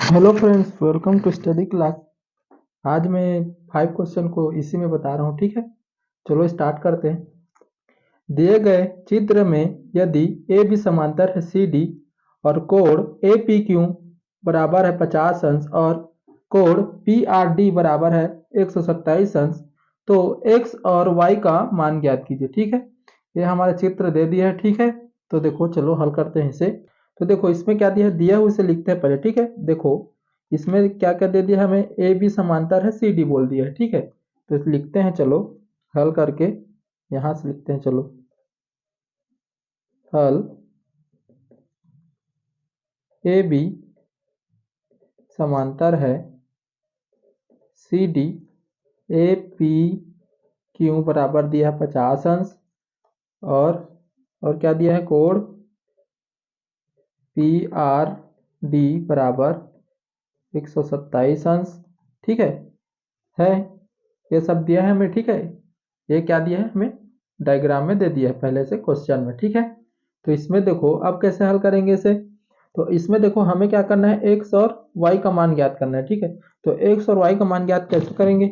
Hello friends, welcome to study class. आज मैं 5 question को इसी में बता रहा हूँ। ठीक है, चलो स्टार्ट करते हैं। दिए गए चित्र में यदि ए बी समांतर है सी डी और कोण ए पी क्यू बराबर है 50 अंश और कोण पी आर डी बराबर है 127 अंश, तो एक्स और वाई का मान ज्ञात कीजिए। ठीक है, ये हमारा चित्र दे दिया है। ठीक है, तो देखो चलो हल करते हैं इसे। तो देखो इसमें क्या दिया है, दिया हुआ इसे लिखते हैं पहले। ठीक है, देखो इसमें क्या क्या दे दिया है हमें, ए बी समांतर है सी डी बोल दिया है। ठीक है, तो इसे लिखते हैं चलो हल करके। यहां से लिखते हैं चलो हल। ए बी समांतर है C D, A P Q बराबर दिया है 50 अंश और क्या दिया है, कोण पी आर डी बराबर 127 अंश। ठीक है ये सब दिया है हमें। ठीक है, ये क्या दिया है हमें, डायग्राम में दे दिया है पहले से क्वेश्चन में। ठीक है, तो इसमें देखो अब कैसे हल करेंगे इसे। तो इसमें देखो हमें क्या करना है, एक्स और वाई का मान ज्ञात करना है। ठीक है, तो एक्स और वाई का मान ज्ञात कैसे करेंगे।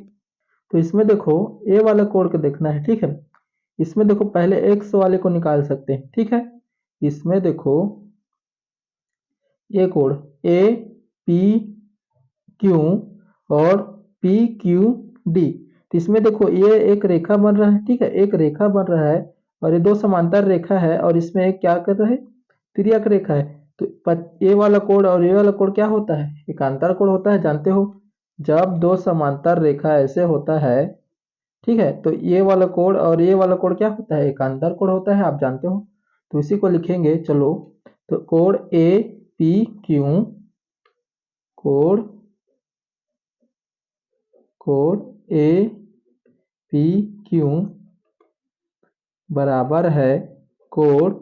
तो इसमें देखो ए वाला कोण को देखना है। ठीक है, इसमें देखो पहले एक्स वाले को निकाल सकते हैं। ठीक है, इसमें देखो ये कोण ए पी क्यू और पी क्यू डी, तो इसमें देखो ये एक रेखा बन रहा है। ठीक है, एक रेखा बन रहा है और ये दो समांतर रेखा है और इसमें एक क्या कर रहा है, तिर्यक रेखा है। तो ए वाला कोण और ये वाला कोण क्या होता है, एकांतर कोण होता है, जानते हो। जब दो समांतर रेखा ऐसे होता है, ठीक है, तो ये वाला कोण और ये वाला कोण क्या होता है, एकांतर कोण होता है, आप जानते हो। तो इसी को लिखेंगे चलो। तो कोण ए पी क्यू, कोण कोण ए पी क्यू बराबर है कोण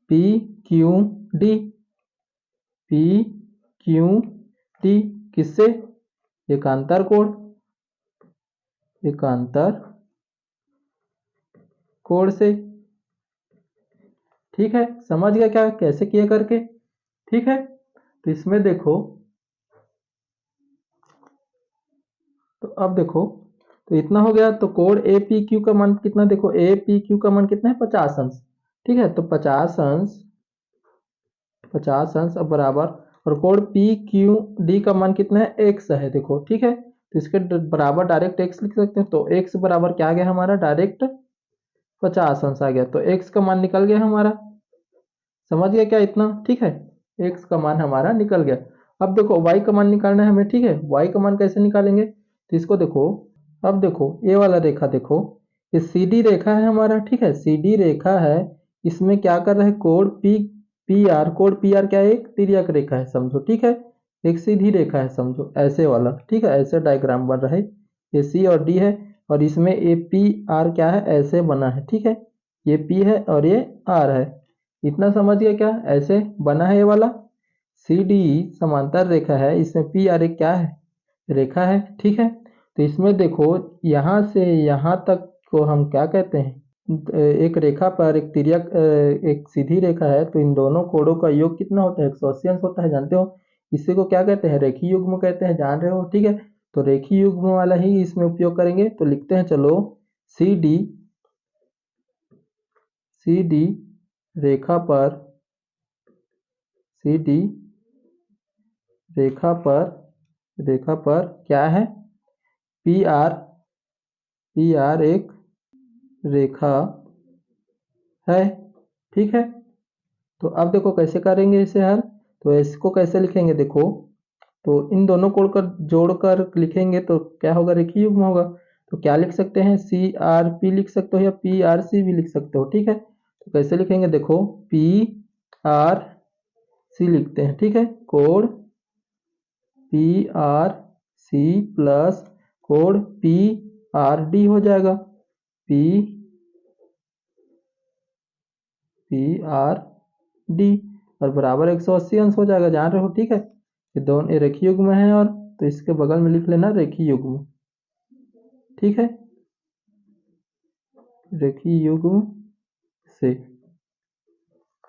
P Q D. P Q D किससे, एकांतर कोण, एकांतर कोण से। ठीक है, समझ गया क्या कैसे किया करके। ठीक है, तो इसमें देखो, तो अब देखो, तो इतना हो गया। तो कोण ए पी क्यू का मान कितना, देखो ए पी क्यू का मान कितना है, 50 अंश। ठीक है, तो 50 अंश, 50 अंश अब बराबर, और कोण पी क्यू डी का मान कितना है, एक्स है। देखो ठीक है, तो इसके बराबर डायरेक्ट एक्स लिख सकते हैं। तो एक्स बराबर क्या आ गया हमारा, डायरेक्ट 50 अंश आ गया। तो एक्स का मान निकल गया हमारा, समझ गया क्या इतना। ठीक है, एक्स का मान हमारा निकल गया। अब देखो वाई का मान निकालना है हमें। ठीक है, वाई का मान कैसे निकालेंगे, तो इसको देखो। अब देखो ये वाला रेखा देखो, ये सी डी रेखा है हमारा। ठीक है, सी डी रेखा है, इसमें क्या कर रहा है, कोण पी पी आर, कोण पी आर क्या है, एक तिर्यक रेखा है समझो। ठीक है, एक सीधी रेखा है समझो, ऐसे वाला। ठीक है, ऐसे डायग्राम बन रहा है, ये सी और डी है और इसमें ये पी आर क्या है, ऐसे बना है। ठीक है, ये पी है और ये आर है। इतना समझ गया क्या, ऐसे बना है ये वाला। सी डी समांतर रेखा है, इसमें पी आर एक क्या है, रेखा है। ठीक है, तो इसमें देखो यहाँ से यहाँ तक को हम क्या कहते हैं, एक रेखा पर एक तिर्यक एक सीधी रेखा है, तो इन दोनों कोणों का योग कितना होता है, 180 अंश होता है, जानते हो। इसी को क्या कहते हैं, रेखीय युग्म कहते हैं, जान रहे हो। ठीक है, तो रेखीय युग्म वाला ही इसमें उपयोग करेंगे। तो लिखते हैं चलो, सी डी, सी डी रेखा पर, सी डी रेखा पर, रेखा पर क्या है, पी आर, पी आर एक रेखा है। ठीक है, तो अब देखो कैसे करेंगे इसे हल। तो इसको कैसे लिखेंगे देखो, तो इन दोनों कोण कर जोड़कर लिखेंगे तो क्या होगा, रेखीय युग्म होगा। तो क्या लिख सकते हैं, सी आर पी लिख सकते हो या पी आर सी भी लिख सकते हो। ठीक है, तो कैसे लिखेंगे देखो, पी आर सी लिखते हैं। ठीक है, कोण पी आर सी प्लस कोण पी आर डी हो जाएगा, पी पी आर डी और बराबर 180 अंश हो जाएगा, जान रहे हो। ठीक है, ये दोनों ये रेखीय युग्म है, और तो इसके बगल में लिख लेना रेखीय युग्म। ठीक है, रेखीय युग्म से।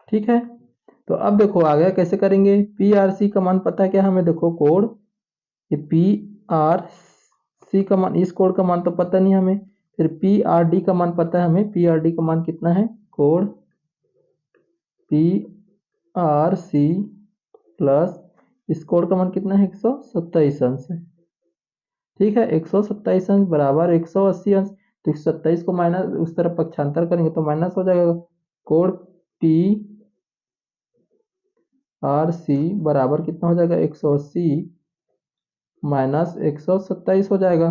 ठीक है, तो अब देखो आ गया, कैसे करेंगे? पी आर सी का मान पता है क्या हमें? देखो कोड, ये पी आर सी का मान, इस कोड का मान तो पता नहीं हमें। फिर पी आर डी का मान पता है हमें। पी आर डी का मान कितना है? कोड पी आर सी प्लस इस कोड का मान कितना है? 127 अंश है। ठीक है, 127 अंश बराबर 180 अंश। तो 127 को माइनस उस तरफ पक्षांतर करेंगे तो माइनस हो जाएगा। कोड पी आर सी बराबर कितना हो जाएगा? 180 माइनस 127 हो जाएगा।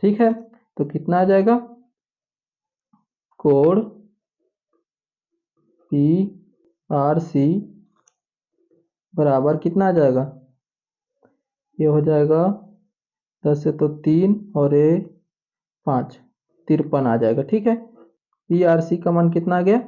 ठीक है, तो कितना आ जाएगा? कोड पी आर सी बराबर कितना आ जाएगा? ये हो जाएगा 10 से तो 3 और ये 5, 53 आ जाएगा। ठीक है, पी आर सी का मान कितना आ गया?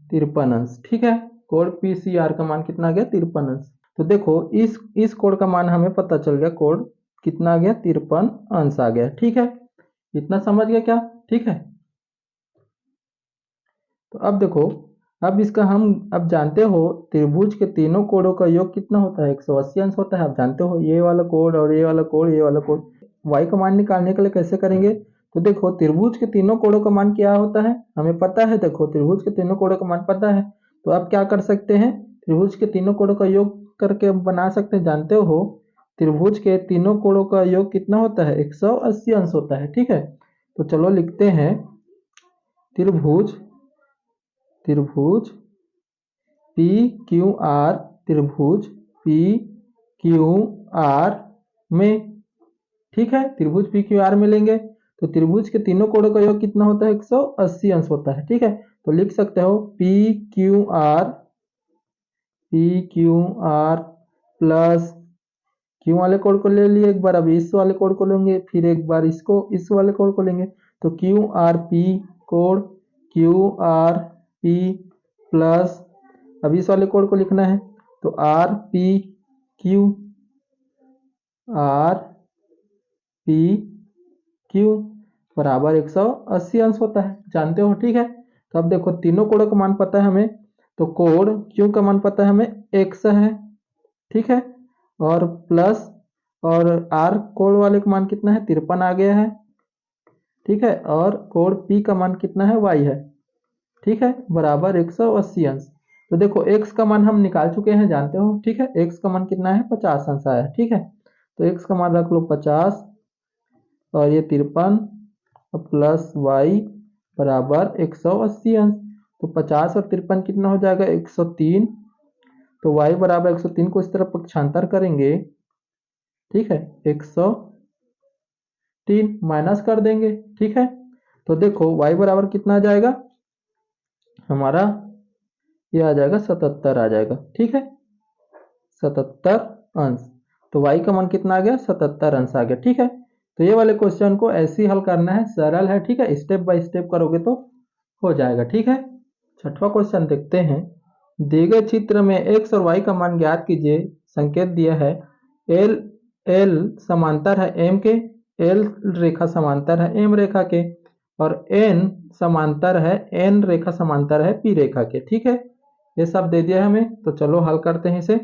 53 अंश। ठीक है, कोड पी सी आर का मान कितना आ गया? 53 अंश। तो देखो इस कोड का मान हमें पता चल गया, कोड कितना आ गया? 53 अंश आ गया। ठीक है, इतना समझ गया क्या? ठीक है, तो अब देखो, अब इसका हम अब जानते हो त्रिभुज के तीनों कोणों का योग कितना होता है? 180 अंश होता है। आप जानते हो ये वाला कोड और ये वाला कोड, ये वाला कोड। y का मान निकालने के लिए कैसे करेंगे? तो देखो त्रिभुज के तीनों कोणों का मान क्या होता है हमें पता है। देखो त्रिभुज के तीनों कोणों का मान पता है, तो आप क्या कर सकते हैं? त्रिभुज के तीनों कोणों का योग करके बना सकते हैं। जानते हो त्रिभुज के तीनों कोणों का योग कितना होता है? 180 अंश होता है। ठीक है, तो चलो लिखते हैं त्रिभुज त्रिभुज पी क्यू आर, त्रिभुज पी क्यू आर में। ठीक है, त्रिभुज पी क्यू आर में लेंगे तो त्रिभुज के तीनों कोणों का योग कितना होता है? 180 अंश होता है। ठीक है, तो लिख सकते हो P Q R plus Q वाले कोड को ले लिए एक बार, अभी इस वाले कोड को लेंगे, फिर एक बार इसको इस वाले कोड को लेंगे। तो Q R P code Q R P plus, अब इस वाले कोड को लिखना है तो आर पी क्यू बराबर 180 अंश होता है। जानते हो? ठीक है, तो अब देखो तीनों कोडों का मान पता है हमें, तो कोड क्यू का मान पता है हमें x है। ठीक है, और प्लस और आर कोड वाले का मान कितना है? 53 आ गया है। ठीक है, और कोड पी का मान कितना है? y है। ठीक है, बराबर 180 अंश। तो देखो x का मान हम निकाल चुके हैं, जानते हो। ठीक है, x का मान कितना है? 50 अंश आया है। ठीक है, तो x का मान रख लो 50 और ये 53 प्लस y बराबर 180 अंश। तो 50 और 53 कितना हो जाएगा? 103। तो y बराबर 103 को इस तरफ पक्षांतर करेंगे। ठीक है, 103 माइनस कर देंगे। ठीक है, तो देखो y बराबर कितना आ जाएगा हमारा? ये आ जाएगा 77 आ जाएगा। ठीक है, 77 अंश। तो y का मान कितना आ गया? 77 अंश आ गया। ठीक है, तो ये वाले क्वेश्चन को ऐसे ही हल करना है, सरल है। ठीक है, स्टेप बाय स्टेप करोगे तो हो जाएगा। ठीक है, छठवां क्वेश्चन देखते हैं। दिए गए चित्र में x और y का मान ज्ञात कीजिए। संकेत दिया है एल एल समांतर है m के, एल रेखा समांतर है m रेखा के, और n समांतर है n रेखा समांतर है p रेखा के। ठीक है, ये सब दे दिया है हमें, तो चलो हल करते हैं इसे।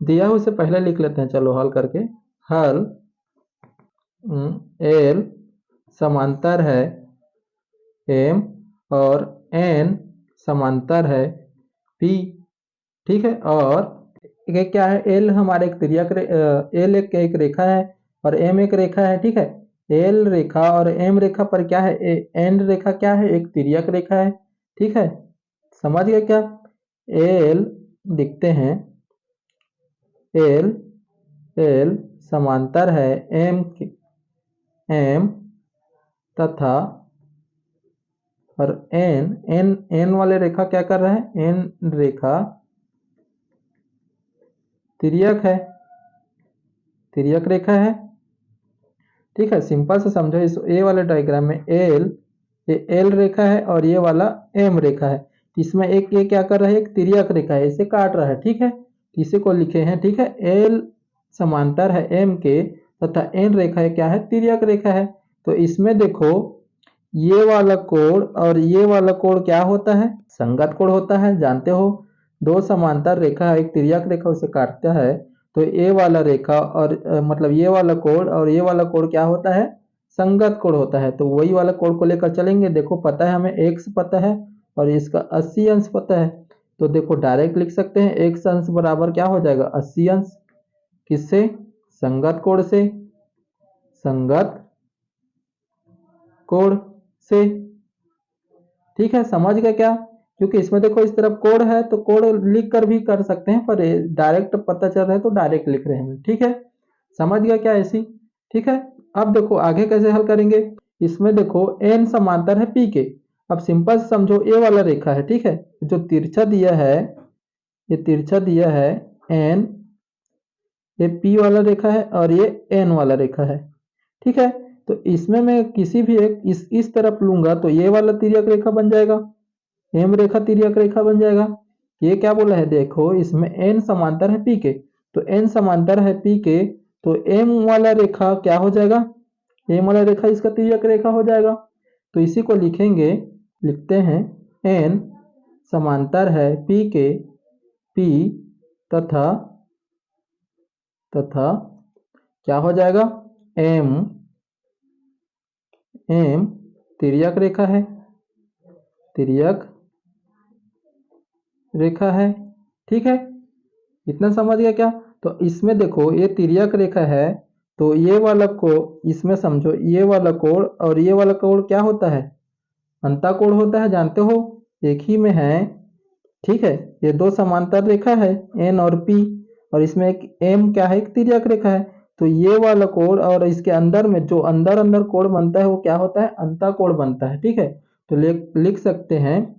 दिया हो इसे पहले लिख लेते हैं, चलो हल करके। हल एल समांतर है m और n समांतर है p। ठीक है, और ये क्या है? एल हमारे एक तिर्यक एल एक रेखा है और m एक रेखा है। ठीक है, एल रेखा और m रेखा पर क्या है? n रेखा क्या है? एक तिर्यक रेखा है। ठीक है, समझ गए क्या? एल लिखते हैं, एल एल समांतर है m तथा, और n वाले रेखा क्या कर रहा है? n रेखा तिर्यक है, तिर्यक रेखा है। ठीक है, सिंपल से समझो। इस ए वाले डायग्राम में ये एल रेखा है और ये वाला एम रेखा है। इसमें एक ये क्या कर रहा है? एक तिर्यक रेखा है, इसे काट रहा है। ठीक है, इसे को लिखे हैं। ठीक है, एल समांतर है एम के तथा एन रेखा है क्या है? तिर्यक रेखा है। तो इसमें देखो ये वाला कोण और ये वाला कोण क्या होता है? संगत कोण होता है, जानते हो। दो समांतर रेखा एक तिर्यक रेखा उसे काटता है, तो ये वाला रेखा और मतलब ये वाला कोण और ये वाला कोण क्या होता है, संगत कोण होता है। तो वही वाला कोण को लेकर चलेंगे। देखो पता है हमें एक्स पता है और इसका 80 अंश पता है, तो देखो डायरेक्ट लिख सकते हैं एक्स अंश बराबर क्या हो जाएगा 80 अंश। किससे, संगत कोण से, संगत कोण से। ठीक है, समझ गए क्या? क्योंकि इसमें देखो इस तरफ कोण है तो कोण लिख कर भी कर सकते हैं, पर डायरेक्ट पता चल रहा है तो डायरेक्ट लिख रहे हैं। ठीक है, समझ गया क्या ऐसी? ठीक है, अब देखो आगे कैसे हल करेंगे। इसमें देखो एन समांतर है पी के। अब सिंपल समझो ये वाला रेखा है, ठीक है, जो तिरछा दिया है, ये तिरछा दिया है एन, ये पी वाला रेखा है और ये एन वाला रेखा है। ठीक है, तो इसमें मैं किसी भी एक इस तरफ लूंगा तो ये वाला तिर्यक रेखा बन जाएगा, एम रेखा तिर्यक रेखा बन जाएगा। ये क्या बोला है, देखो इसमें एन समांतर है पी के, तो एन समांतर है पी के, तो एम वाला रेखा क्या हो जाएगा, एम वाला रेखा इसका तिर्यक रेखा हो जाएगा। तो इसी को लिखेंगे, लिखते हैं एन समांतर है पी के, पी तथा तथा क्या हो जाएगा, एम, एम तिर्यक रेखा है, तिर्यक रेखा है। ठीक है, इतना समझ गया क्या? तो इसमें देखो ये तिर्यक रेखा है, तो ये वाला को इसमें समझो ये वाला कोण और ये वाला कोण क्या होता है, अंतःकोण होता है, जानते हो, एक ही में है। ठीक है, ये दो समांतर रेखा है एन और पी, और इसमें एक एम क्या है, एक तिर्यक रेखा है। तो ये वाला कोण और इसके अंदर में जो अंदर अंदर कोण बनता है वो क्या होता है, अंतःकोण बनता है। ठीक है, तो लिख सकते हैं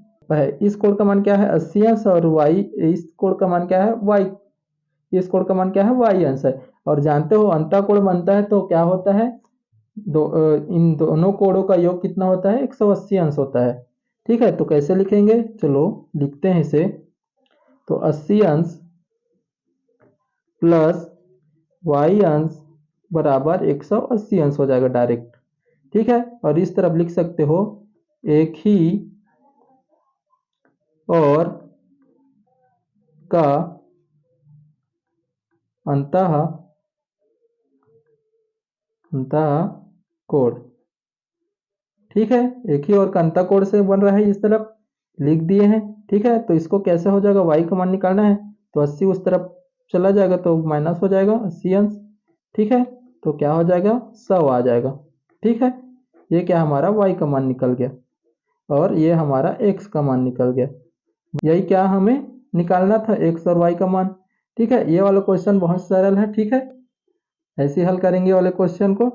इस कोण का मान क्या है 80 अंश, और वाई इस कोण का मान क्या है वाई, इस कोण का मान क्या है वाई अंश है। और जानते हो अंतःकोण बनता है तो क्या होता है, इन दोनों कोणों का योग कितना होता है 180 अंश होता है। ठीक है, तो कैसे लिखेंगे, चलो लिखते हैं इसे। तो 80 अंश प्लस वाई अंश बराबर 180 अंश हो जाएगा डायरेक्ट। ठीक है, और इस तरफ लिख सकते हो एक ही और का अंतः अंतः कोण। ठीक है, एक ही और का अंतः कोण से बन रहा है, इस तरफ लिख दिए हैं। ठीक है, तो इसको कैसे हो जाएगा, y का मान निकालना है तो 80 उस तरफ चला जाएगा तो माइनस हो जाएगा 80 अंश। ठीक है, तो क्या हो जाएगा 100 आ जाएगा। ठीक है, ये क्या हमारा y का मान निकल गया और ये हमारा x का मान निकल गया। यही क्या हमें निकालना था, x और y का मान। ठीक है, ये वाला क्वेश्चन बहुत सरल है। ठीक है, ऐसे हल करेंगे वाले क्वेश्चन को।